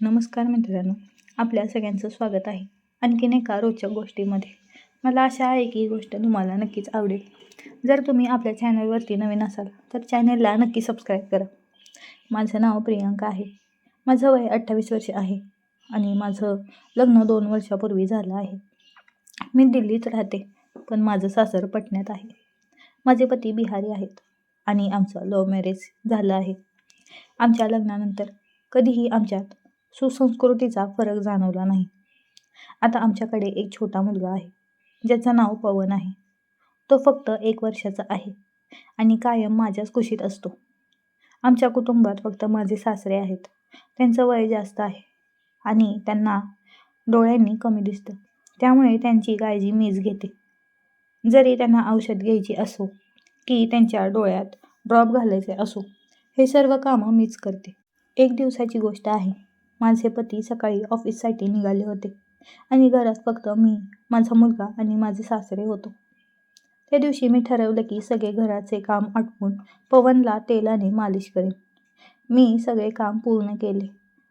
नमस्कार मित्रांनो, आपल्या सगळ्यांचं स्वागत आहे आणखीन एका रोचक गोष्टीमध्ये. मला आशा आहे की ही गोष्ट तुम्हाला नक्कीच आवडेल. जर तुम्ही आपल्या चॅनलवरती नवीन असाल तर चॅनलला नक्की सबस्क्राईब करा. माझं नाव प्रियंका आहे. माझं वय 28 वर्ष आहे आणि माझं लग्न 2 वर्षापूर्वी झालं आहे. मी दिल्लीत राहते, पण माझं सासर पटण्यात आहे. माझे पती बिहारी आहेत आणि आमचं लव्ह मॅरेज झालं आहे. आमच्या लग्नानंतर कधीही आमच्यात सुसंस्कृतीचा फरक जाणवला नाही. आता आमच्याकडे एक छोटा मुलगा आहे, ज्याचं नाव पवन आहे. तो फक्त 1 वर्षाचा आहे आणि कायम माझ्याच कुशीत असतो. आमच्या कुटुंबात फक्त माझे सासरे आहेत. त्यांचं वय जास्त आहे आणि त्यांना डोळ्यांनी कमी दिसतं, त्यामुळे त्यांची काळजी मीच घेते. जरी त्यांना औषध घ्यायची असो की त्यांच्या डोळ्यात ड्रॉप घालायचे असो, हे सर्व कामं मीच करते. एक दिवसाची गोष्ट आहे. माझे पती सकाळी ऑफिससाठी निघाले होते आणि घरात फक्त मी, माझा मुलगा आणि माझे सासरे होतो. त्या दिवशी मी ठरवलं की सगळे घराचे काम आटपून पवनला तेलाने मालिश करेन. मी सगळे काम पूर्ण केले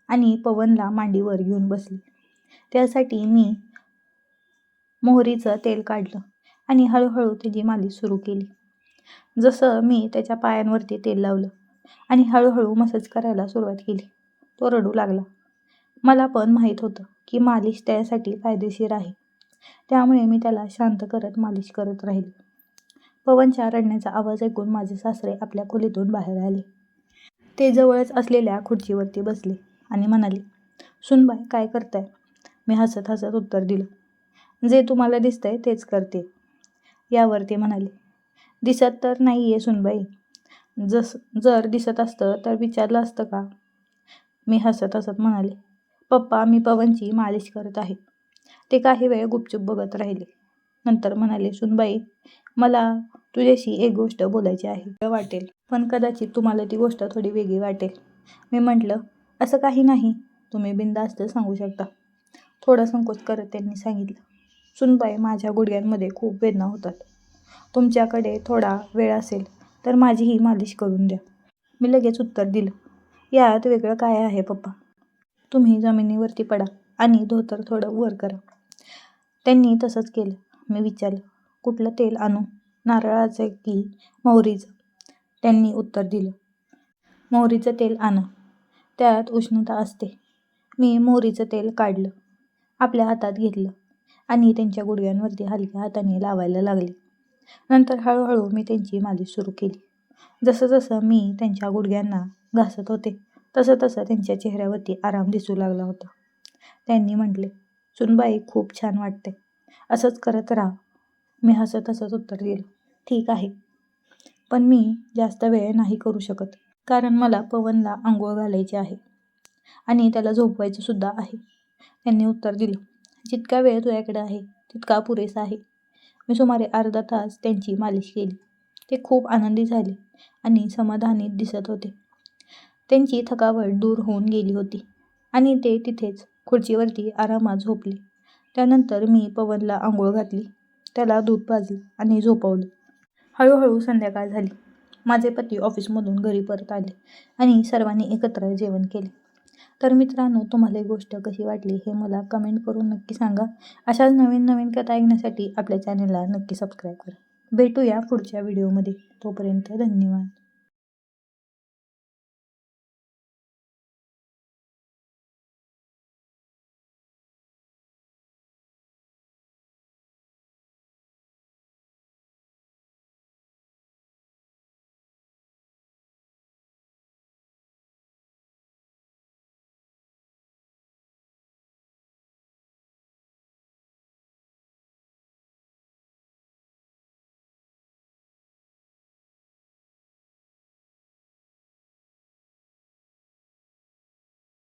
आणि पवनला मांडीवर घेऊन बसले. त्यासाठी मी मोहरीचं तेल काढलं आणि हळूहळू त्याची मालिश सुरू केली. जसं मी त्याच्या पायांवरती तेल लावलं आणि हळूहळू मसाज करायला सुरुवात केली, तो रडू लागला. मला पण माहीत होतं की मालिश त्यासाठी फायदेशीर आहे, त्यामुळे मी त्याला शांत करत मालिश करत राहिले. पवनच्या रडण्याचा आवाज ऐकून माझे सासरे आपल्या खोलीतून बाहेर आले. ते जवळच असलेल्या खुर्चीवरती बसले आणि म्हणाले, "सुनबाई, काय करताय?" मी हसत हसत उत्तर दिलं, "जे तुम्हाला दिसतंय तेच करते." यावर ते म्हणाले, "दिसत तर नाही आहे सुनबाई. जर दिसत असतं तर विचारलं असतं का?" मी हसत हसत म्हणाले, "पप्पा, मी पवनची मालिश करत आहे." ते काही वेळ गुपचूप बघत राहिले. नंतर म्हणाले, "सुनबाई, मला तुझ्याशी एक गोष्ट बोलायची आहे. वाटेल, पण कदाचित तुम्हाला ती गोष्ट थोडी वेगळी वाटेल." मी म्हटलं, "असं काही नाही, तुम्ही बिनधास्त सांगू शकता." थोडा संकोच करत त्यांनी सांगितलं, "सुनबाई, माझ्या गुडघ्यांमध्ये खूप वेदना होतात. तुमच्याकडे थोडा वेळ असेल तर माझीही मालिश करून द्या." मी लगेच उत्तर दिलं, "यात वेगळं काय आहे पप्पा? तुम्ही जमिनीवरती पडा आणि धोतर थोडं वर करा." त्यांनी तसंच केलं. मी विचारलं, "कुठलं तेल आणू, नारळाचं की मोहरीचं?" त्यांनी उत्तर दिलं, "मोहरीचं तेल आणा, त्यात उष्णता असते." मी मोहरीचं तेल काढलं, आपल्या हातात घेतलं आणि त्यांच्या गुडघ्यांवरती हलक्या हाताने लावायला लागले. नंतर हळूहळू मी त्यांची मालिश सुरू केली. जसं जसं मी त्यांच्या गुडघ्यांना घासत होते तसं तसं त्यांच्या चेहऱ्यावरती आराम दिसू लागला होता. त्यांनी म्हटले, "सुनबाई, खूप छान वाटते, असंच करत राहा." मी हसत हसत उत्तर दिलं, "ठीक आहे, पण मी जास्त वेळ नाही करू शकत, कारण मला पवनला अंघोळ घालायची आहे आणि त्याला झोपवायचं सुद्धा आहे." त्यांनी उत्तर दिलं, "जितका वेळ तुझ्याकडे आहे तितका पुरेसा आहे." मी सुमारे अर्धा तास त्यांची मालिश केली. ते खूप आनंदी झाले आणि समाधानी दिसत होते. त्यांची थकावट दूर होऊन गेली होती आणि ते तिथेच खुर्चीवरती आरामात झोपले. त्यानंतर मी पवनला अंघोळ घातली, त्याला दूध पाजलं आणि झोपवलं. हळूहळू संध्याकाळ झाली. माझे पती ऑफिसमधून घरी परत आले आणि सर्वांनी एकत्र जेवण केले. तर मित्रांनो, तुम्हाला ही गोष्ट कशी वाटली हे मला कमेंट करून नक्की सांगा. अशाच नवीन नवीन कथा ऐकण्यासाठी आपल्या चॅनलला नक्की सबस्क्राईब करा. भेटूया पुढच्या व्हिडिओमध्ये. तोपर्यंत धन्यवाद.